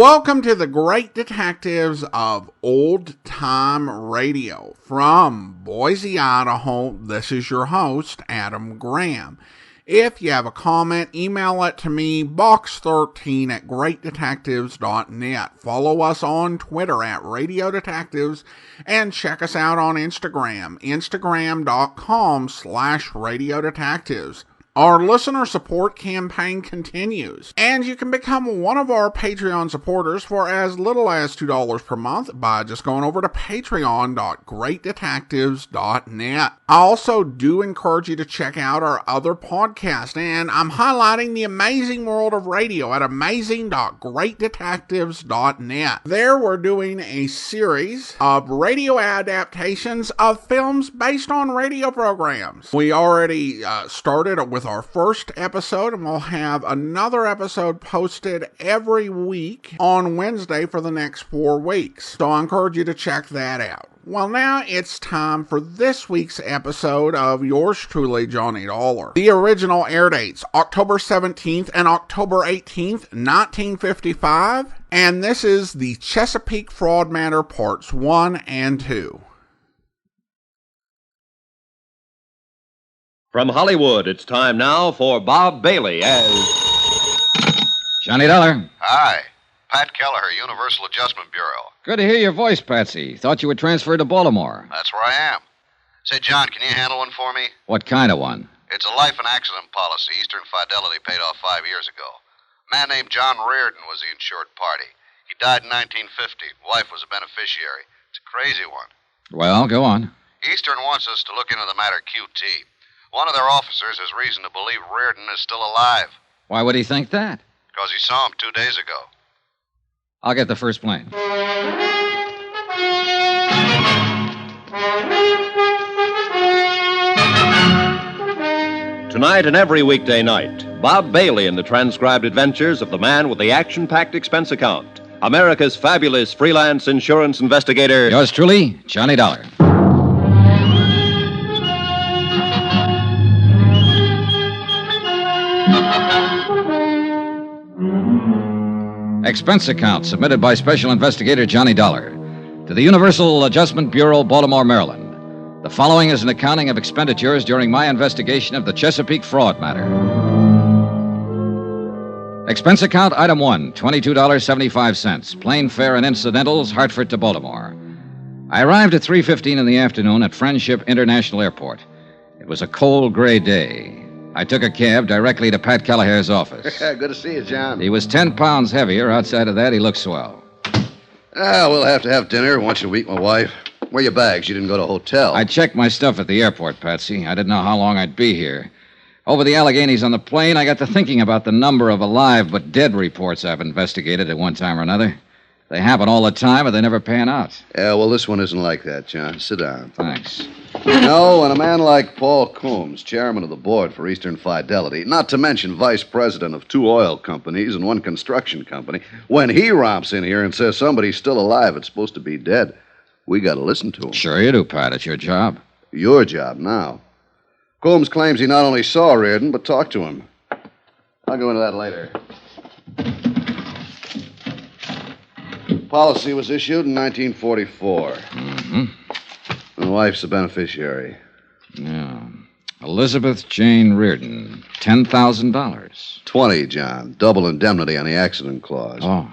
Welcome to the Great Detectives of Old Time Radio. From Boise, Idaho, this is your host, Adam Graham. If you have a comment, email it to me, box13@greatdetectives.net. Follow us on Twitter @Radio Detectives, and check us out on Instagram, instagram.com/Radio Detectives. Our listener support campaign continues, and you can become one of our Patreon supporters for as little as $2 per month by just going over to patreon.greatdetectives.net. I also do encourage you to check out our other podcast, and I'm highlighting the amazing world of radio at amazing.greatdetectives.net. There we're doing a series of radio adaptations of films based on radio programs. We already started with our first episode, and we'll have another episode posted every week on Wednesday for the next 4 weeks. So I encourage you to check that out. Well, now it's time for this week's episode of yours truly, Johnny Dollar. The original air dates, October 17th and October 18th, 1955. And this is the Chesapeake Fraud Matter Parts 1 and 2. From Hollywood, it's time now for Bob Bailey as Johnny Dollar. Hi. Pat Kelleher, Universal Adjustment Bureau. Good to hear your voice, Patsy. Thought you were transferred to Baltimore. That's where I am. Say, John, can you handle one for me? What kind of one? It's a life and accident policy Eastern Fidelity paid off 5 years ago. A man named John Reardon was the insured party. He died in 1950. Wife was a beneficiary. It's a crazy one. Well, go on. Eastern wants us to look into the matter QT. One of their officers has reason to believe Reardon is still alive. Why would he think that? Because he saw him 2 days ago. I'll get the first plane. Tonight and every weekday night, Bob Bailey in the transcribed adventures of the man with the action-packed expense account, America's fabulous freelance insurance investigator. Yours truly, Johnny Dollar. Expense account submitted by Special Investigator Johnny Dollar to the Universal Adjustment Bureau, Baltimore, Maryland. The following is an accounting of expenditures during my investigation of the Chesapeake fraud matter. Expense account item 1, $22.75, plane fare and incidentals, Hartford to Baltimore. I arrived at 3:15 in the afternoon at Friendship International Airport. It was a cold, gray day. I took a cab directly to Pat Kelleher's office. Good to see you, John. He was 10 pounds heavier. Outside of that, he looked swell. We'll have to have dinner once a week, my wife. Where are your bags? You didn't go to a hotel. I checked my stuff at the airport, Patsy. I didn't know how long I'd be here. Over the Alleghenies on the plane, I got to thinking about the number of alive but dead reports I've investigated at one time or another. They happen all the time, but they never pan out. Yeah, well, this one isn't like that, John. Sit down. Thanks. You know, when a man like Paul Coombs, chairman of the board for Eastern Fidelity, not to mention vice president of 2 oil companies and 1 construction company, when he romps in here and says somebody's still alive, it's supposed to be dead, we got to listen to him. Sure you do, Pat. It's your job. Your job now. Coombs claims he not only saw Reardon, but talked to him. I'll go into that later. Policy was issued in 1944. Mm-hmm. My wife's a beneficiary. Yeah. Elizabeth Jane Reardon, $10,000. 20, John. Double indemnity on the accident clause. Oh.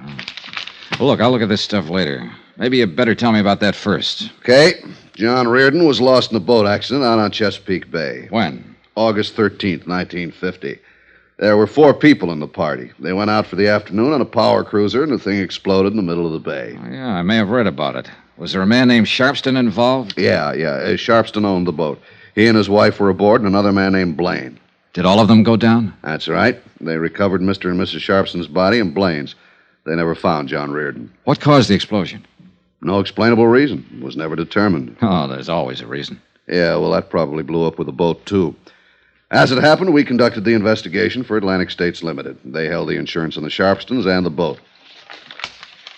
Well, look, I'll look at this stuff later. Maybe you better tell me about that first. Okay. John Reardon was lost in a boat accident out on Chesapeake Bay. When? August 13th, 1950. There were 4 people in the party. They went out for the afternoon on a power cruiser, and the thing exploded in the middle of the bay. Oh, yeah, I may have read about it. Was there a man named Sharpston involved? Yeah. Sharpston owned the boat. He and his wife were aboard, and another man named Blaine. Did all of them go down? That's right. They recovered Mr. and Mrs. Sharpston's body and Blaine's. They never found John Reardon. What caused the explosion? No explainable reason. It was never determined. Oh, there's always a reason. Yeah, well, that probably blew up with the boat, too. As it happened, we conducted the investigation for Atlantic States Limited. They held the insurance on the Sharpstons and the boat.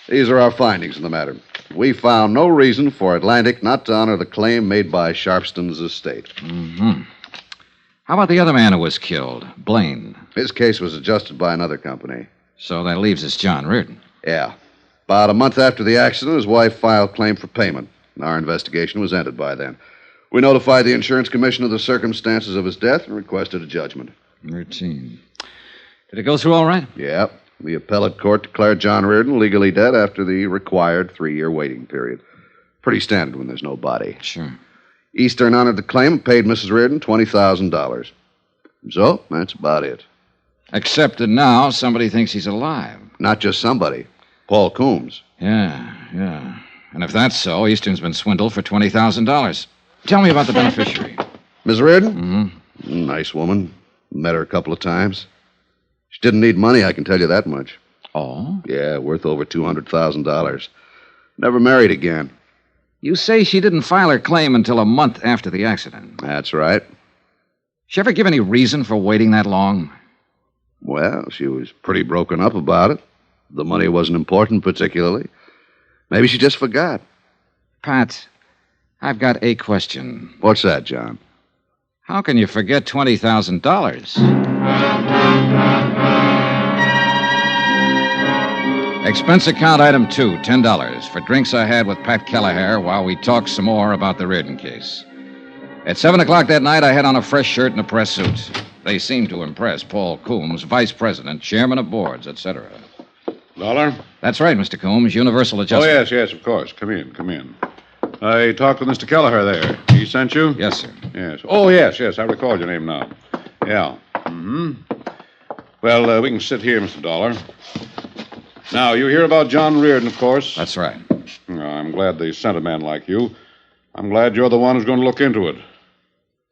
These are our findings in the matter. We found no reason for Atlantic not to honor the claim made by Sharpston's estate. Mm-hmm. How about the other man who was killed, Blaine? His case was adjusted by another company. So that leaves us John Reardon. Yeah. About a month after the accident, his wife filed claim for payment. Our investigation was ended by then. We notified the insurance commission of the circumstances of his death and requested a judgment. Routine. Did it go through all right? Yeah. The appellate court declared John Reardon legally dead after the required 3-year waiting period. Pretty standard when there's no body. Sure. Eastern honored the claim and paid Mrs. Reardon $20,000. So, that's about it. Except that now somebody thinks he's alive. Not just somebody. Paul Coombs. Yeah. And if that's so, Eastern's been swindled for $20,000. Tell me about the beneficiary. Miss Reardon? Mm-hmm. Nice woman. Met her a couple of times. She didn't need money, I can tell you that much. Oh? Yeah, worth over $200,000. Never married again. You say she didn't file her claim until a month after the accident. That's right. She ever give any reason for waiting that long? Well, she was pretty broken up about it. The money wasn't important particularly. Maybe she just forgot. Pat, I've got a question. What's that, John? How can you forget $20,000? Expense account item 2, $10, for drinks I had with Pat Kelleher while we talked some more about the Reardon case. At 7 o'clock that night, I had on a fresh shirt and a press suit. They seemed to impress Paul Coombs, vice president, chairman of boards, etc. Dollar? That's right, Mr. Coombs. Universal adjustment. Oh, yes, of course. Come in. I talked with Mr. Kelleher there. He sent you? Yes, sir. Yes. Oh, yes. I recall your name now. Yeah. Mm-hmm. Well, we can sit here, Mr. Dollar. Now, you hear about John Reardon, of course. That's right. I'm glad they sent a man like you. I'm glad you're the one who's going to look into it.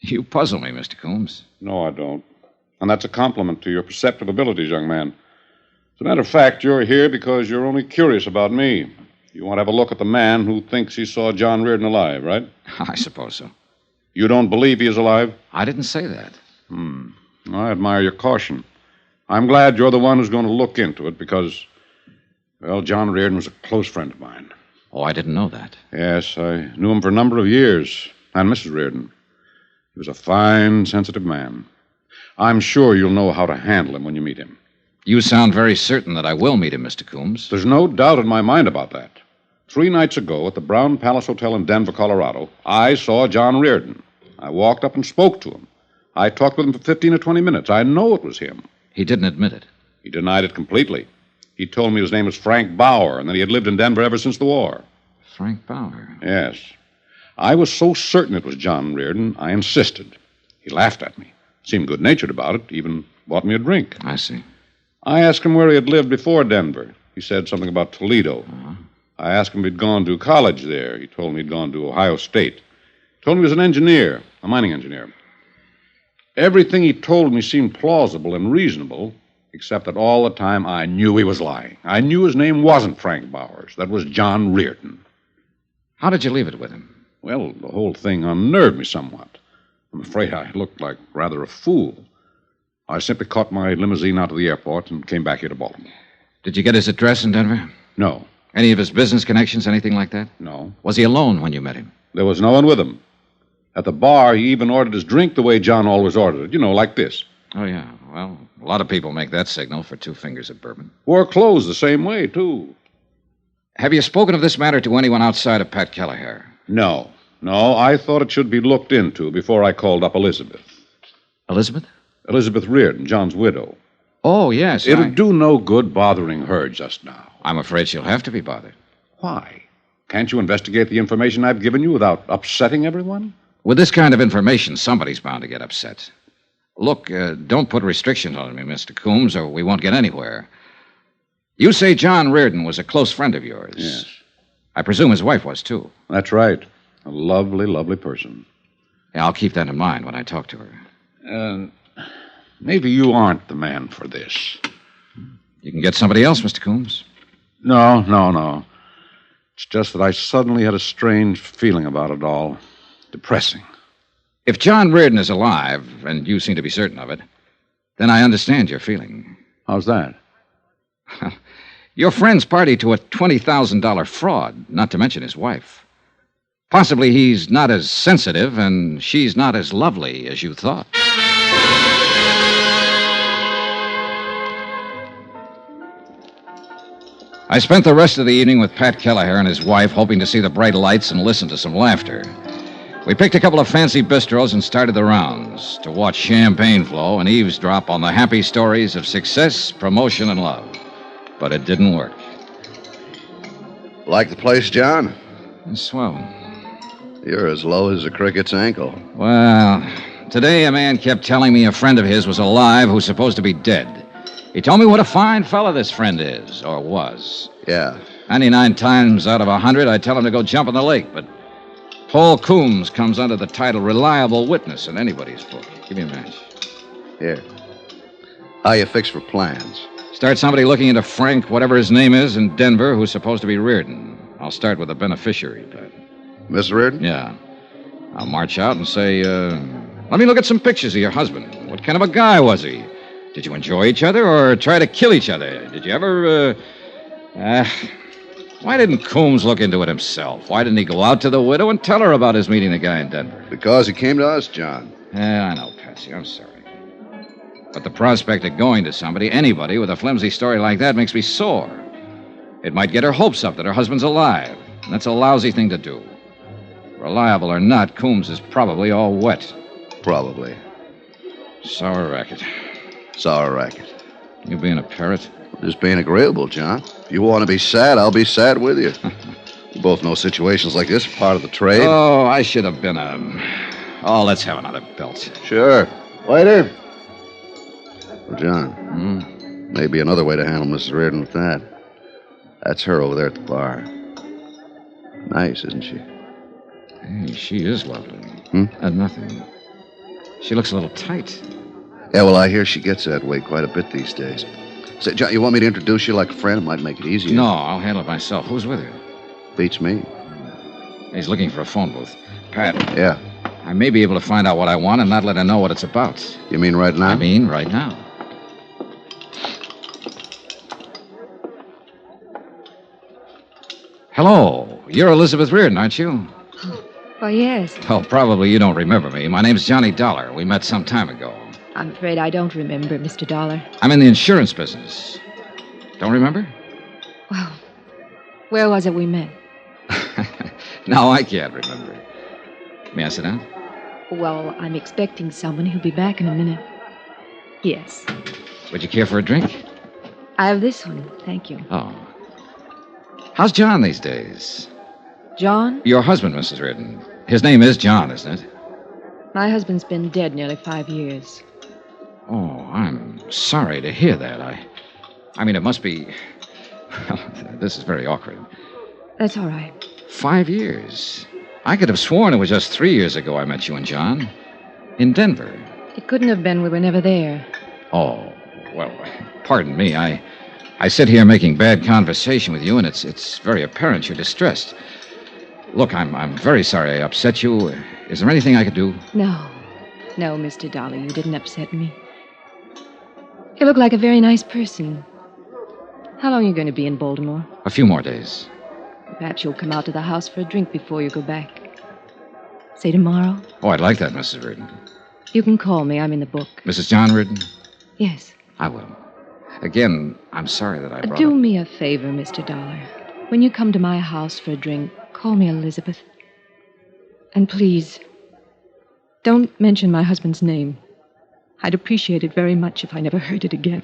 You puzzle me, Mr. Coombs. No, I don't. And that's a compliment to your perceptive abilities, young man. As a matter of fact, you're here because you're only curious about me. You want to have a look at the man who thinks he saw John Reardon alive, right? I suppose so. You don't believe he is alive? I didn't say that. I admire your caution. I'm glad you're the one who's going to look into it because, well, John Reardon was a close friend of mine. Oh, I didn't know that. Yes, I knew him for a number of years, and Mrs. Reardon. He was a fine, sensitive man. I'm sure you'll know how to handle him when you meet him. You sound very certain that I will meet him, Mr. Coombs. There's no doubt in my mind about that. 3 nights ago at the Brown Palace Hotel in Denver, Colorado, I saw John Reardon. I walked up and spoke to him. I talked with him for 15 or 20 minutes. I know it was him. He didn't admit it. He denied it completely. He told me his name was Frank Bauer and that he had lived in Denver ever since the war. Frank Bauer? Yes. I was so certain it was John Reardon, I insisted. He laughed at me, seemed good-natured about it, even bought me a drink. I see. I asked him where he had lived before Denver. He said something about Toledo. I asked him if he'd gone to college there. He told me he'd gone to Ohio State. Told me he was an engineer, a mining engineer. Everything he told me seemed plausible and reasonable, except that all the time I knew he was lying. I knew his name wasn't Frank Bowers. That was John Reardon. How did you leave it with him? Well, the whole thing unnerved me somewhat. I'm afraid I looked like rather a fool. I simply caught my limousine out of the airport and came back here to Baltimore. Did you get his address in Denver? No. Any of his business connections, anything like that? No. Was he alone when you met him? There was no one with him. At the bar, he even ordered his drink the way John always ordered it. You know, like this. Oh, yeah. Well, a lot of people make that signal for 2 fingers of bourbon. Wore clothes the same way, too. Have you spoken of this matter to anyone outside of Pat Kelleher? No. I thought it should be looked into before I called up Elizabeth. Elizabeth? Elizabeth Reardon, John's widow. Oh, yes. It'll do no good bothering her just now. I'm afraid she'll have to be bothered. Why? Can't you investigate the information I've given you without upsetting everyone? With this kind of information, somebody's bound to get upset. Look, don't put restrictions on me, Mr. Coombs, or we won't get anywhere. You say John Reardon was a close friend of yours. Yes. I presume his wife was, too. That's right. A lovely, lovely person. Yeah, I'll keep that in mind when I talk to her. Maybe you aren't the man for this. You can get somebody else, Mr. Coombs. No. It's just that I suddenly had a strange feeling about it all. Depressing. If John Reardon is alive, and you seem to be certain of it, then I understand your feeling. How's that? Your friend's party to a $20,000 fraud, not to mention his wife. Possibly he's not as sensitive and she's not as lovely as you thought. I spent the rest of the evening with Pat Kelleher and his wife, hoping to see the bright lights and listen to some laughter. We picked a couple of fancy bistros and started the rounds to watch champagne flow and eavesdrop on the happy stories of success, promotion, and love. But it didn't work. Like the place, John? It's swell. You're as low as a cricket's ankle. Well, today a man kept telling me a friend of his was alive who's supposed to be dead. He told me what a fine fella this friend is, or was. Yeah. 99 times out of 100, I tell him to go jump in the lake, but Paul Coombs comes under the title Reliable Witness in anybody's book. Give me a match. Here. How you fix for plans? Start somebody looking into Frank, whatever his name is, in Denver, who's supposed to be Reardon. I'll start with the beneficiary, Pat. Miss Reardon? Yeah. I'll march out and say, let me look at some pictures of your husband. What kind of a guy was he? Did you enjoy each other or try to kill each other? Did you ever, Why didn't Coombs look into it himself? Why didn't he go out to the widow and tell her about his meeting the guy in Denver? Because he came to us, John. Yeah, I know, Patsy. I'm sorry. But the prospect of going to somebody, anybody, with a flimsy story like that makes me sore. It might get her hopes up that her husband's alive. And that's a lousy thing to do. Reliable or not, Coombs is probably all wet. Probably. Sour racket. Sour racket. You being a parrot? Just being agreeable, John. If you want to be sad, I'll be sad with you. We both know situations like this are part of the trade. Oh, I should have been Oh, let's have another belt. Sure. Waiter. Well, John, maybe another way to handle Mrs. Reardon with that. That's her over there at the bar. Nice, isn't she? Hey, she is lovely. Nothing. She looks a little tight. Yeah, well, I hear she gets that way quite a bit these days. Say, John, you want me to introduce you like a friend? It might make it easier. No, I'll handle it myself. Who's with her? Beats me. He's looking for a phone booth. Pat. Yeah. I may be able to find out what I want and not let her know what it's about. You mean right now? I mean right now. Hello. You're Elizabeth Reardon, aren't you? Why, yes. Oh, probably you don't remember me. My name's Johnny Dollar. We met some time ago. I'm afraid I don't remember, Mr. Dollar. I'm in the insurance business. Don't remember? Well, where was it we met? No, I can't remember. May I sit down? Well, I'm expecting someone who'll be back in a minute. Yes. Would you care for a drink? I have this one, thank you. Oh. How's John these days? John? Your husband, Mrs. Reardon. His name is John, isn't it? My husband's been dead nearly 5 years. Oh, I'm sorry to hear that. I mean, it must be... Well, this is very awkward. That's all right. 5 years. I could have sworn it was just 3 years ago I met you and John. In Denver. It couldn't have been. We were never there. Oh, well, pardon me. I sit here making bad conversation with you, and it's very apparent you're distressed. Look, I'm very sorry I upset you. Is there anything I could do? No. No, Mr. Dollar, you didn't upset me. You look like a very nice person. How long are you going to be in Baltimore? A few more days. Perhaps you'll come out to the house for a drink before you go back. Say tomorrow? Oh, I'd like that, Mrs. Reardon. You can call me. I'm in the book. Mrs. John Reardon? Yes. I will. Again, I'm sorry that I brought Do up... me a favor, Mr. Dollar. When you come to my house for a drink, call me Elizabeth. And please, don't mention my husband's name. I'd appreciate it very much if I never heard it again.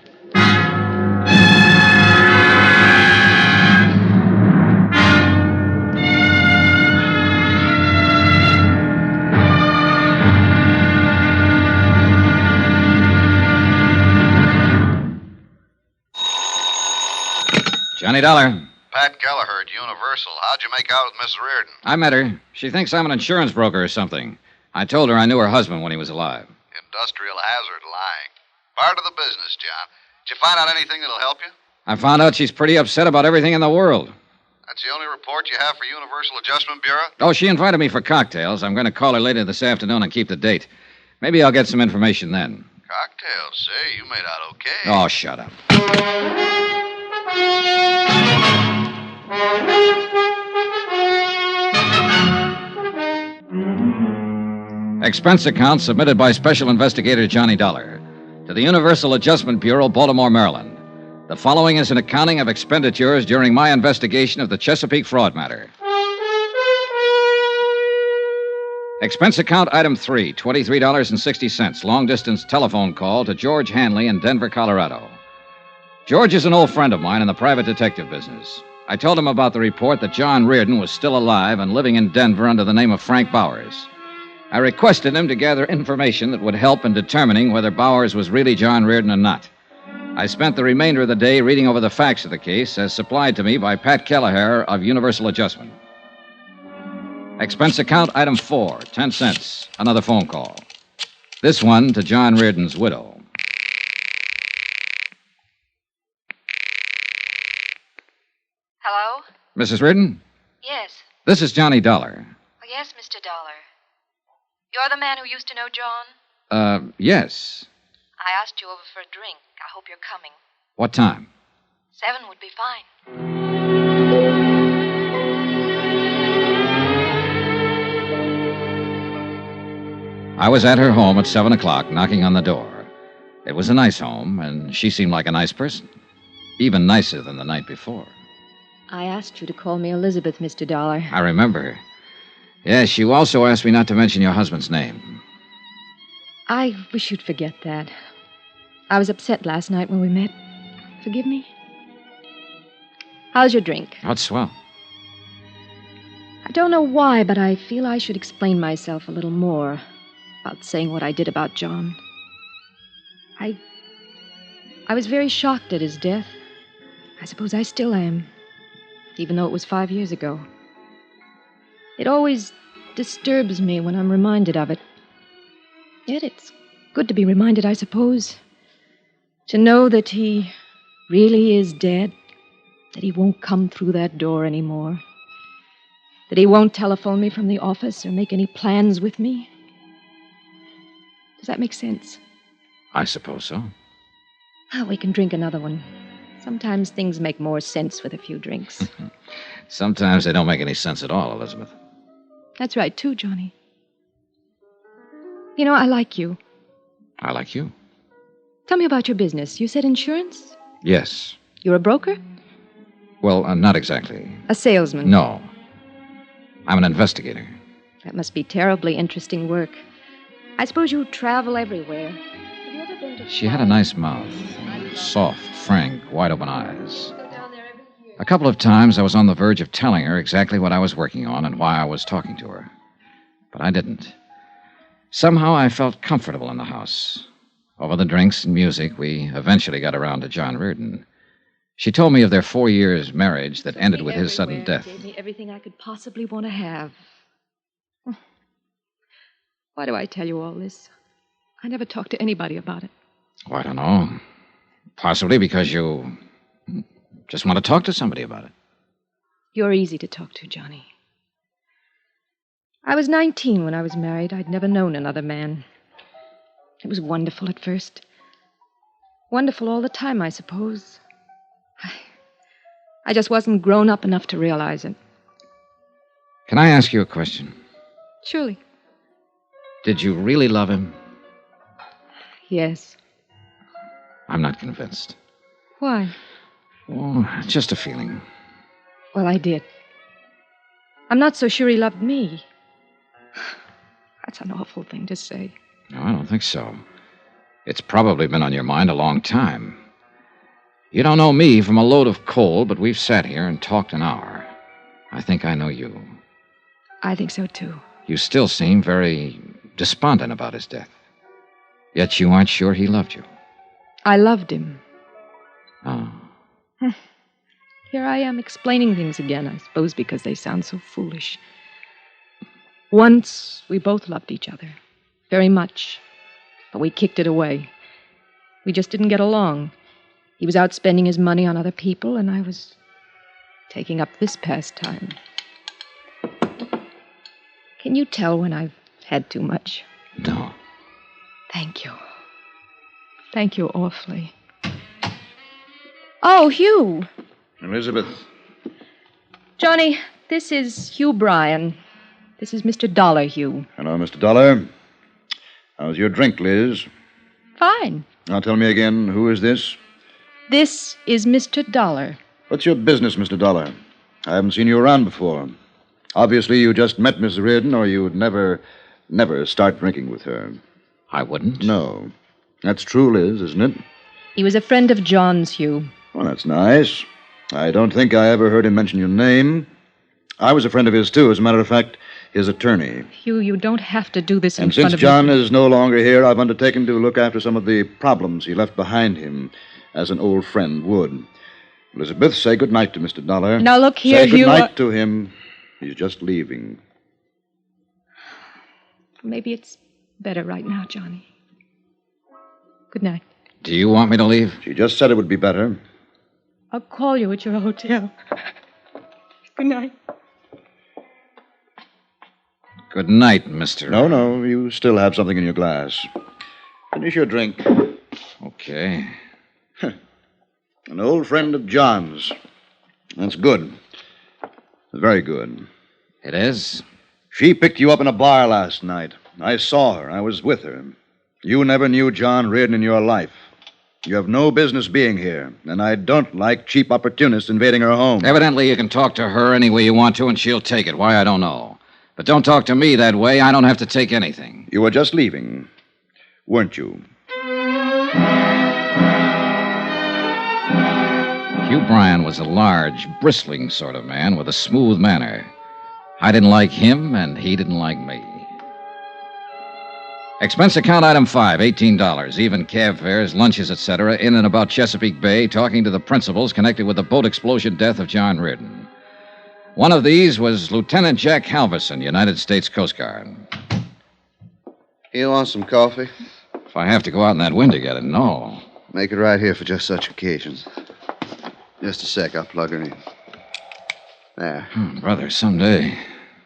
Johnny Dollar. Pat Kelleher at Universal. How'd you make out with Miss Reardon? I met her. She thinks I'm an insurance broker or something. I told her I knew her husband when he was alive. Industrial hazard lying. Part of the business, John. Did you find out anything that'll help you? I found out she's pretty upset about everything in the world. That's the only report you have for Universal Adjustment Bureau? Oh, she invited me for cocktails. I'm going to call her later this afternoon and keep the date. Maybe I'll get some information then. Cocktails, say. You made out okay. Oh, shut up. Expense account submitted by Special Investigator Johnny Dollar to the Universal Adjustment Bureau, Baltimore, Maryland. The following is an accounting of expenditures during my investigation of the Chesapeake fraud matter. Expense account item 3, $23.60, long-distance telephone call to George Hanley in Denver, Colorado. George is an old friend of mine in the private detective business. I told him about the report that John Reardon was still alive and living in Denver under the name of Frank Bowers. I requested him to gather information that would help in determining whether Bowers was really John Reardon or not. I spent the remainder of the day reading over the facts of the case as supplied to me by Pat Kelleher of Universal Adjustment. Expense account item 4, 10 cents, another phone call. This one to John Reardon's widow. Hello? Mrs. Reardon? Yes. This is Johnny Dollar. Oh, yes, Mr. Dollar. You're the man who used to know John? Yes. I asked you over for a drink. I hope you're coming. What time? 7 would be fine. I was at her home at 7 o'clock, knocking on the door. It was a nice home, and she seemed like a nice person. Even nicer than the night before. I asked you to call me Elizabeth, Mr. Dollar. I remember. Yes, you also asked me not to mention your husband's name. I wish you'd forget that. I was upset last night when we met. Forgive me? How's your drink? Oh, it's swell. I don't know why, but I feel I should explain myself a little more about saying what I did about John. I was very shocked at his death. I suppose I still am, even though it was 5 years ago. It always disturbs me when I'm reminded of it. Yet it's good to be reminded, I suppose. To know that he really is dead. That he won't come through that door anymore. That he won't telephone me from the office or make any plans with me. Does that make sense? I suppose so. Oh, we can drink another one. Sometimes things make more sense with a few drinks. Sometimes they don't make any sense at all, Elizabeth. That's right, too, Johnny. You know, I like you. I like you. Tell me about your business. You said insurance? Yes. You're a broker? Well, not exactly. A salesman? No. I'm an investigator. That must be terribly interesting work. I suppose you travel everywhere. Have you ever been to... She had a nice mouth. Soft, frank, wide-open eyes. A couple of times I was on the verge of telling her exactly what I was working on and why I was talking to her. But I didn't. Somehow I felt comfortable in the house. Over the drinks and music, we eventually got around to John Reardon. She told me of their 4 years' marriage that ended with his sudden death. Gave me everything I could possibly want to have. Why do I tell you all this? I never talked to anybody about it. Oh, I don't know. Possibly because you just want to talk to somebody about it. You're easy to talk to, Johnny. I was 19 when I was married. I'd never known another man. It was wonderful at first. Wonderful all the time, I suppose. I just wasn't grown up enough to realize it. Can I ask you a question? Surely. Did you really love him? Yes. I'm not convinced. Why? Oh, just a feeling. Well, I did. I'm not so sure he loved me. That's an awful thing to say. No, I don't think so. It's probably been on your mind a long time. You don't know me from a load of coal, but we've sat here and talked an hour. I think I know you. I think so, too. You still seem very despondent about his death. Yet you aren't sure he loved you. I loved him. Oh. Here I am explaining things again, I suppose because they sound so foolish. Once, we both loved each other. Very much. But we kicked it away. We just didn't get along. He was out spending his money on other people, and I was taking up this pastime. Can you tell when I've had too much? No. Thank you. Thank you awfully. Oh, Hugh. Elizabeth. Johnny, this is Hugh Bryan. This is Mr. Dollar, Hugh. Hello, Mr. Dollar. How's your drink, Liz? Fine. Now tell me again, who is this? This is Mr. Dollar. What's your business, Mr. Dollar? I haven't seen you around before. Obviously, you just met Miss Reardon, or you'd never start drinking with her. I wouldn't. No. That's true, Liz, isn't it? He was a friend of John's, Hugh. Well, that's nice. I don't think I ever heard him mention your name. I was a friend of his, too. As a matter of fact, his attorney. Hugh, you don't have to do this in And front since of John is no longer here, I've undertaken to look after some of the problems he left behind him, as an old friend would. Elizabeth, say good night to Mr. Dollar. Now, look here, Say good Hugh. night to him. He's just leaving. Maybe it's better right now, Johnny. Good night. Do you want me to leave? She just said it would be better. I'll call you at your hotel. Good night. Good night, Mr. No, you still have something in your glass. Finish your drink. Okay. An old friend of John's. That's good. Very good. It is? She picked you up in a bar last night. I saw her. I was with her. You never knew John Reardon in your life. You have no business being here, and I don't like cheap opportunists invading her home. Evidently, you can talk to her any way you want to, and she'll take it. Why, I don't know. But don't talk to me that way. I don't have to take anything. You were just leaving, weren't you? Hugh Bryan was a large, bristling sort of man with a smooth manner. I didn't like him, and he didn't like me. Expense account item 5, $18. Even cab fares, lunches, etc., in and about Chesapeake Bay, talking to the principals connected with the boat explosion death of John Reardon. One of these was Lieutenant Jack Halverson, United States Coast Guard. You want some coffee? If I have to go out in that wind to get it, no. Make it right here for just such occasions. Just a sec, I'll plug her in. There. Brother, someday.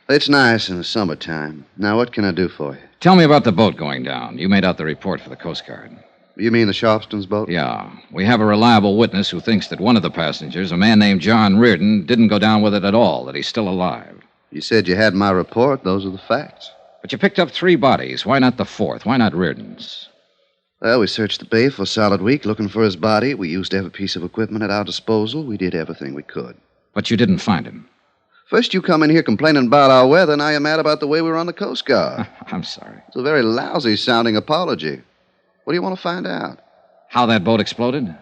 It's nice in the summertime. Now, what can I do for you? Tell me about the boat going down. You made out the report for the Coast Guard. You mean the Sharpston's boat? Yeah. We have a reliable witness who thinks that one of the passengers, a man named John Reardon, didn't go down with it at all, that he's still alive. You said you had my report. Those are the facts. But you picked up 3 bodies. Why not the 4th? Why not Reardon's? Well, we searched the bay for a solid week looking for his body. We used every piece of equipment at our disposal. We did everything we could. But you didn't find him. First, you come in here complaining about our weather. Now you're mad about the way we run the Coast Guard. I'm sorry. It's a very lousy-sounding apology. What do you want to find out? How that boat exploded?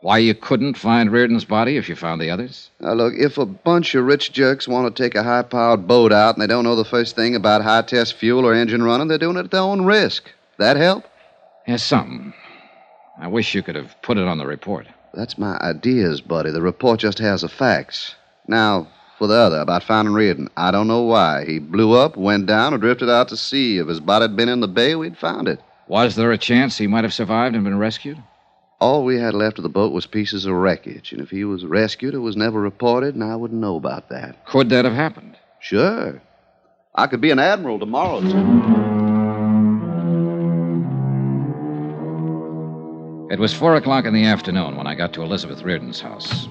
Why you couldn't find Reardon's body if you found the others? Now, look, if a bunch of rich jerks want to take a high-powered boat out and they don't know the first thing about high-test fuel or engine running, they're doing it at their own risk. That help? Yes, some. I wish you could have put it on the report. That's my ideas, buddy. The report just has the facts. Now, for the other, about finding Reardon, I don't know why. He blew up, went down, or drifted out to sea. If his body had been in the bay, we'd found it. Was there a chance he might have survived and been rescued? All we had left of the boat was pieces of wreckage, and if he was rescued, it was never reported, and I wouldn't know about that. Could that have happened? Sure. I could be an admiral tomorrow, It was 4 o'clock in the afternoon when I got to Elizabeth Reardon's house.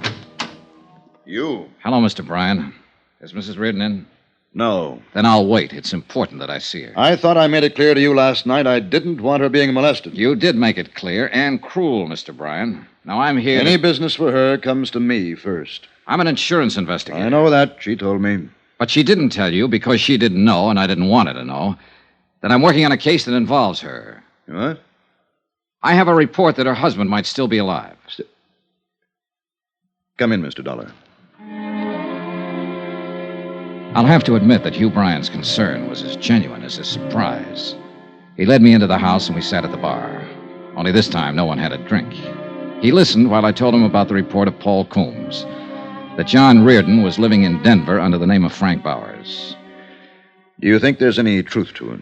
You? Hello, Mr. Bryan. Is Mrs. Reardon in? No. Then I'll wait. It's important that I see her. I thought I made it clear to you last night I didn't want her being molested. You did make it clear and cruel, Mr. Bryan. Now, I'm here Any business for her comes to me first. I'm an insurance investigator. I know that. She told me. But she didn't tell you, because she didn't know, and I didn't want her to know, that I'm working on a case that involves her. What? I have a report that her husband might still be alive. Come in, Mr. Dollar. I'll have to admit that Hugh Bryan's concern was as genuine as his surprise. He led me into the house, and we sat at the bar. Only this time, no one had a drink. He listened while I told him about the report of Paul Coombs, that John Reardon was living in Denver under the name of Frank Bowers. Do you think there's any truth to it?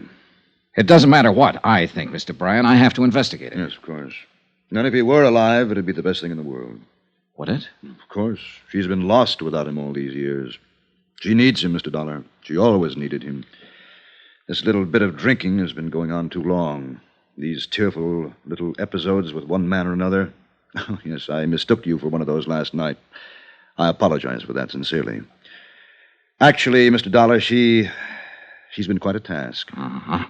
It doesn't matter what I think, Mr. Bryan. I have to investigate it. Yes, of course. And if he were alive, it'd be the best thing in the world. Would it? Of course. She's been lost without him all these years. She needs him, Mr. Dollar. She always needed him. This little bit of drinking has been going on too long. These tearful little episodes with one man or another. Oh, yes, I mistook you for one of those last night. I apologize for that sincerely. Actually, Mr. Dollar, she's been quite a task. Uh-huh.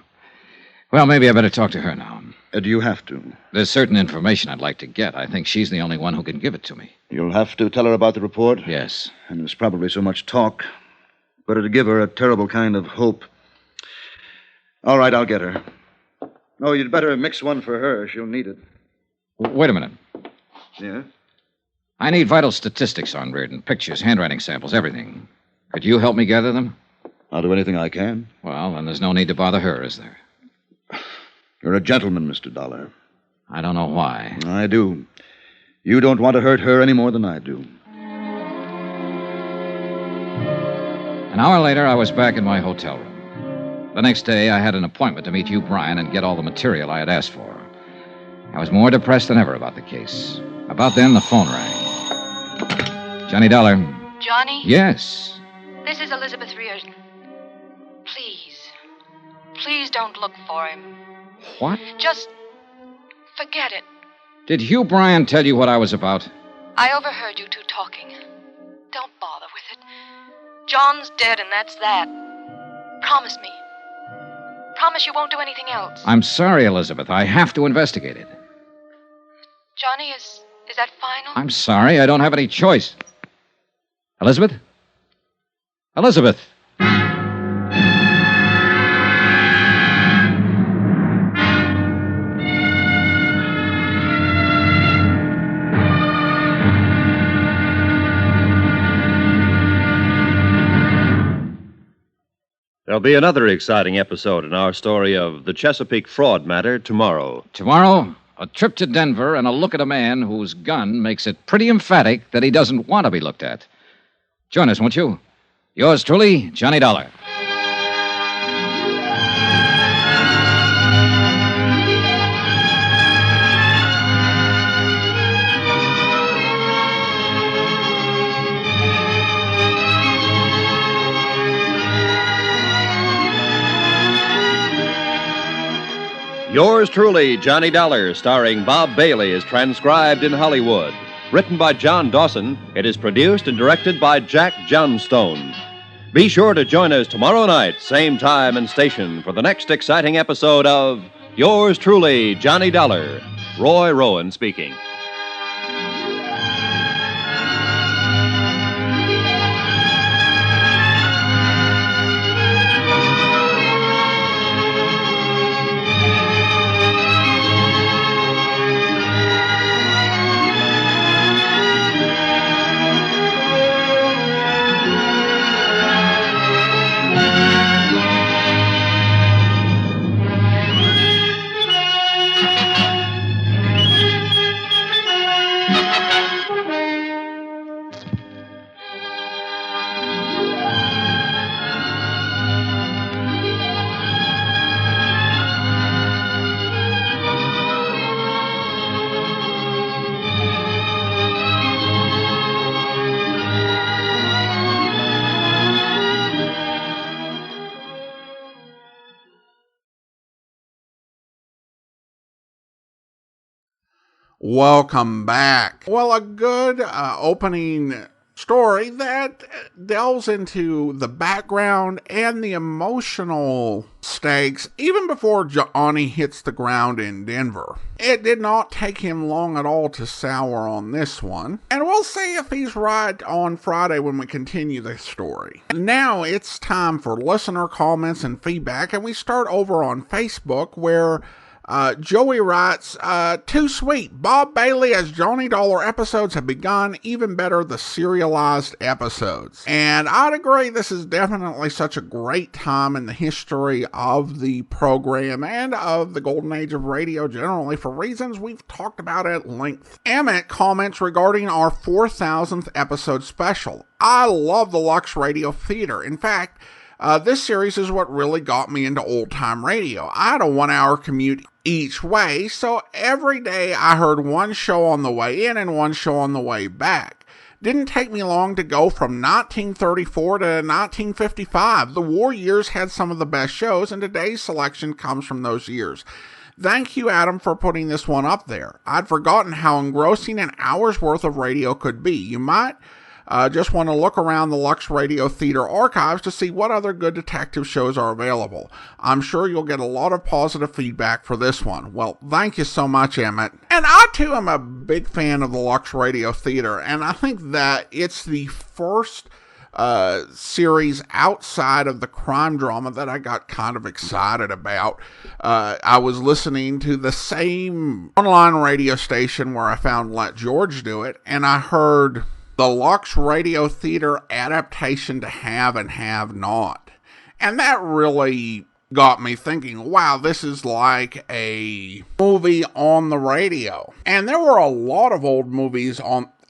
Well, maybe I better talk to her now. Do you have to? There's certain information I'd like to get. I think she's the only one who can give it to me. You'll have to tell her about the report? Yes. And there's probably so much talk. But it'll give her a terrible kind of hope. All right, I'll get her. Oh, you'd better mix one for her. She'll need it. Wait a minute. Yeah? I need vital statistics on Reardon. Pictures, handwriting samples, everything. Could you help me gather them? I'll do anything I can. Well, then there's no need to bother her, is there? You're a gentleman, Mr. Dollar. I don't know why. I do. You don't want to hurt her any more than I do. An hour later, I was back in my hotel room. The next day, I had an appointment to meet Hugh Bryan and get all the material I had asked for. I was more depressed than ever about the case. About then, the phone rang. Johnny Dollar. Johnny? Yes. This is Elizabeth Reardon. Please don't look for him. What? Just forget it. Did Hugh Bryan tell you what I was about? I overheard you two talking. Don't bother with it. John's dead, and that's that. Promise me. Promise you won't do anything else. I'm sorry, Elizabeth. I have to investigate it. Johnny, is that final? I'm sorry. I don't have any choice. Elizabeth? Elizabeth! There'll be another exciting episode in our story of the Chesapeake fraud matter tomorrow. Tomorrow, a trip to Denver and a look at a man whose gun makes it pretty emphatic that he doesn't want to be looked at. Join us, won't you? Yours truly, Johnny Dollar. Yours truly, Johnny Dollar, starring Bob Bailey, is transcribed in Hollywood. Written by John Dawson, it is produced and directed by Jack Johnstone. Be sure to join us tomorrow night, same time and station, for the next exciting episode of Yours truly, Johnny Dollar. Roy Rowan speaking. Welcome back. Well, a good opening story that delves into the background and the emotional stakes even before Johnny hits the ground in Denver. It did not take him long at all to sour on this one, and we'll see if he's right on Friday when we continue the story. Now it's time for listener comments and feedback, and we start over on Facebook where Joey writes, too sweet. Bob Bailey as Johnny Dollar episodes have begun. Even better, the serialized episodes. And I'd agree, this is definitely such a great time in the history of the program and of the golden age of radio generally for reasons we've talked about at length. Emmett comments regarding our 4,000th episode special. I love the Lux Radio Theater. In fact, this series is what really got me into old-time radio. I had a 1-hour commute each way, so every day I heard one show on the way in and one show on the way back. Didn't take me long to go from 1934 to 1955. The war years had some of the best shows, and today's selection comes from those years. Thank you, Adam, for putting this one up there. I'd forgotten how engrossing an hour's worth of radio could be. You might just want to look around the Lux Radio Theater archives to see what other good detective shows are available. I'm sure you'll get a lot of positive feedback for this one. Well, thank you so much, Emmett. And I, too, am a big fan of the Lux Radio Theater, and I think that it's the first series outside of the crime drama that I got kind of excited about. I was listening to the same online radio station where I found Let George Do It, and I heard the Lux Radio Theater adaptation to Have and Have Not. And that really got me thinking, wow, this is like a movie on the radio. And there were a lot of old movies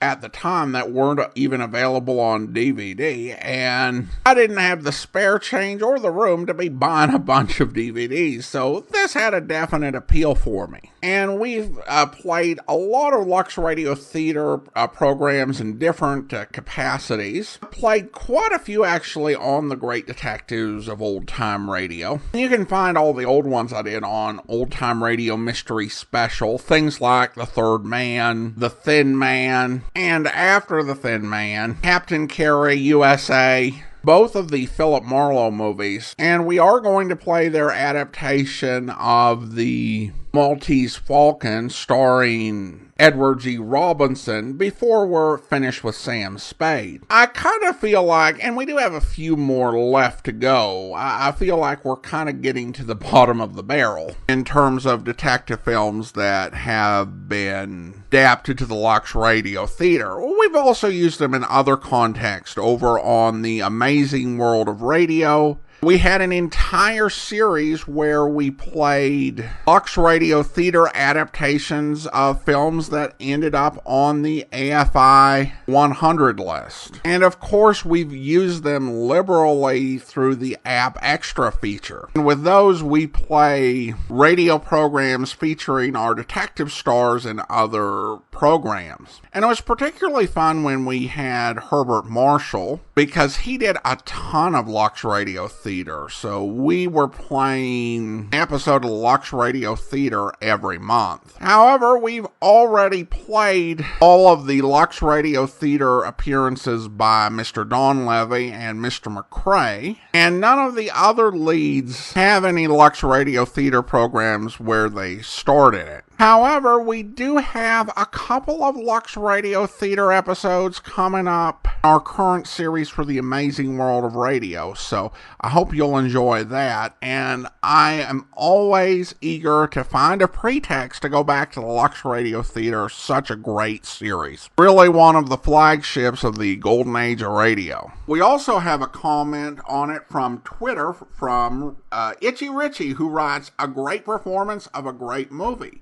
at the time that weren't even available on DVD, and I didn't have the spare change or the room to be buying a bunch of DVDs, so this had a definite appeal for me. And we've played a lot of Lux Radio Theater programs in different capacities. Played quite a few actually on the Great Detectives of Old Time Radio. You can find all the old ones I did on Old Time Radio Mystery Special, things like The Third Man, The Thin Man, and After the Thin Man, Captain Carey, USA, both of the Philip Marlowe movies. And we are going to play their adaptation of the Maltese Falcon starring Edward G. Robinson before we're finished with Sam Spade. I kind of feel like, and we do have a few more left to go, I feel like we're kind of getting to the bottom of the barrel in terms of detective films that have been adapted to the Lux Radio Theater. We've also used them in other contexts over on the Amazing World of Radio. We had an entire series where we played Lux Radio Theater adaptations of films that ended up on the AFI 100 list. And of course, we've used them liberally through the App Extra feature. And with those, we play radio programs featuring our detective stars and other programs. And it was particularly fun when we had Herbert Marshall, because he did a ton of Lux Radio Theater. So we were playing an episode of Lux Radio Theater every month. However, we've already played all of the Lux Radio Theater appearances by Mr. Don Levy and Mr. McCrae, and none of the other leads have any Lux Radio Theater programs where they started it. However, we do have a couple of Lux Radio Theater episodes coming up in our current series for the Amazing World of Radio, so I hope you'll enjoy that, and I am always eager to find a pretext to go back to the Lux Radio Theater. Such a great series. Really one of the flagships of the golden age of radio. We also have a comment on it from Twitter from Itchy Richie, who writes, "A great performance of a great movie."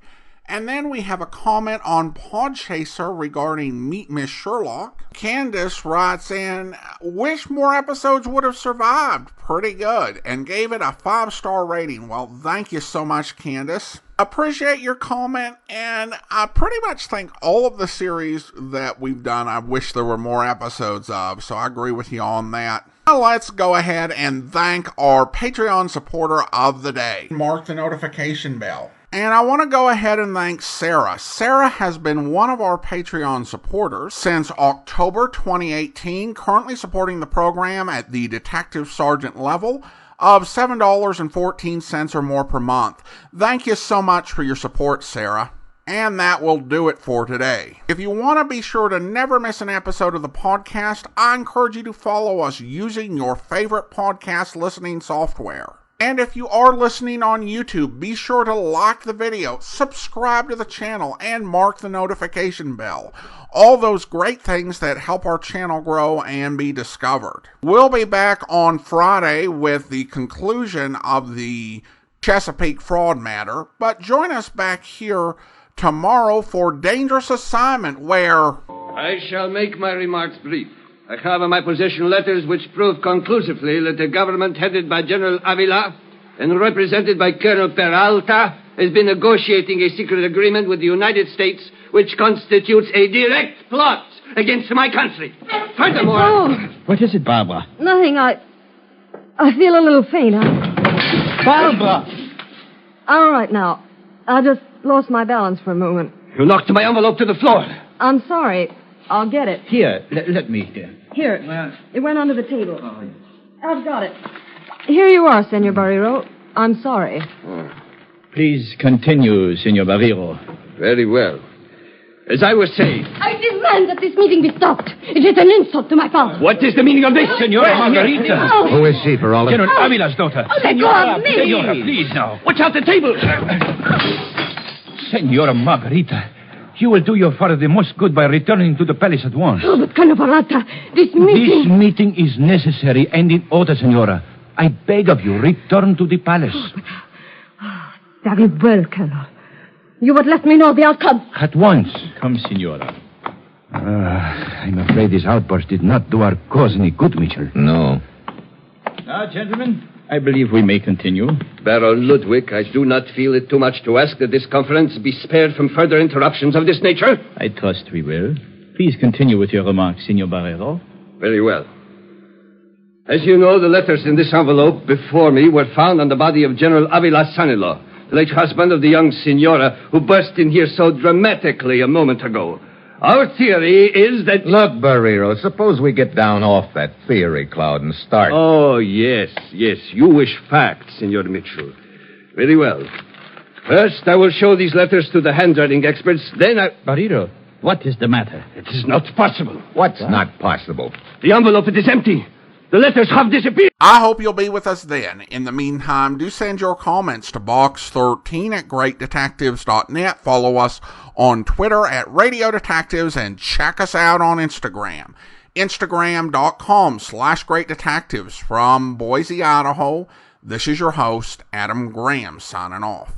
And then we have a comment on Podchaser regarding Meet Miss Sherlock. Candace writes in, "Wish more episodes would have survived. Pretty good." And gave it a 5-star rating. Well, thank you so much, Candace. Appreciate your comment, and I pretty much think all of the series that we've done, I wish there were more episodes of, so I agree with you on that. Now let's go ahead and thank our Patreon supporter of the day. Mark the notification bell. And I want to go ahead and thank Sarah. Sarah has been one of our Patreon supporters since October 2018, currently supporting the program at the Detective Sergeant level of $7.14 or more per month. Thank you so much for your support, Sarah. And that will do it for today. If you want to be sure to never miss an episode of the podcast, I encourage you to follow us using your favorite podcast listening software. And if you are listening on YouTube, be sure to like the video, subscribe to the channel, and mark the notification bell. All those great things that help our channel grow and be discovered. We'll be back on Friday with the conclusion of the Chesapeake fraud matter, but join us back here tomorrow for Dangerous Assignment, where I shall make my remarks brief. I have in my possession letters which prove conclusively that the government headed by General Avila and represented by Colonel Peralta has been negotiating a secret agreement with the United States which constitutes a direct plot against my country. Furthermore... Oh. What is it, Barbara? Nothing. I feel a little faint. Barbara! I'm all right now. I just lost my balance for a moment. You knocked my envelope to the floor. I'm sorry. I'll get it. Here, let me. Here. Well- It went under the table. Oh, I've got it. Here you are, Senor Barrero. I'm sorry. Please continue, Senor Barrero. Very well. As I was saying, I demand that this meeting be stopped. It is an insult to my father. what is the meaning of this, Senora Margarita? Who is she, Peralta? General Avila's daughter. let go of me. Senora, please now. Watch out the table! Senora Margarita, you will do your father the most good by returning to the palace at once. Oh, but Colonel Barata, this This meeting... meeting is necessary and in order, Senora. I beg of you, return to the palace. Very well, Colonel. You would let me know the outcome. At once. Come, Senora. I'm afraid this outburst did not do our cause any good, Mitchell. No. Now, gentlemen, I believe we may continue. Baron Ludwig, I do not feel it too much to ask that this conference be spared from further interruptions of this nature. I trust we will. Please continue with your remarks, Senor Barrero. Very well. As you know, the letters in this envelope before me were found on the body of General Avila's son-in-law, the late husband of the young senora who burst in here so dramatically a moment ago. Our theory is that... Look, Barrero, suppose we get down off that theory cloud and start. Oh, yes. You wish facts, Senor Mitchell. Very well. First, I will show these letters to the handwriting experts. Then I... Barrero, what is the matter? It is not possible. What's not possible? The envelope, it is empty. The letters have disappeared. I hope you'll be with us then. In the meantime, do send your comments to box13@greatdetectives.net. Follow us on Twitter @Radio Detectives and check us out on Instagram. Instagram.com/Great Detectives. From Boise, Idaho, this is your host, Adam Graham, signing off.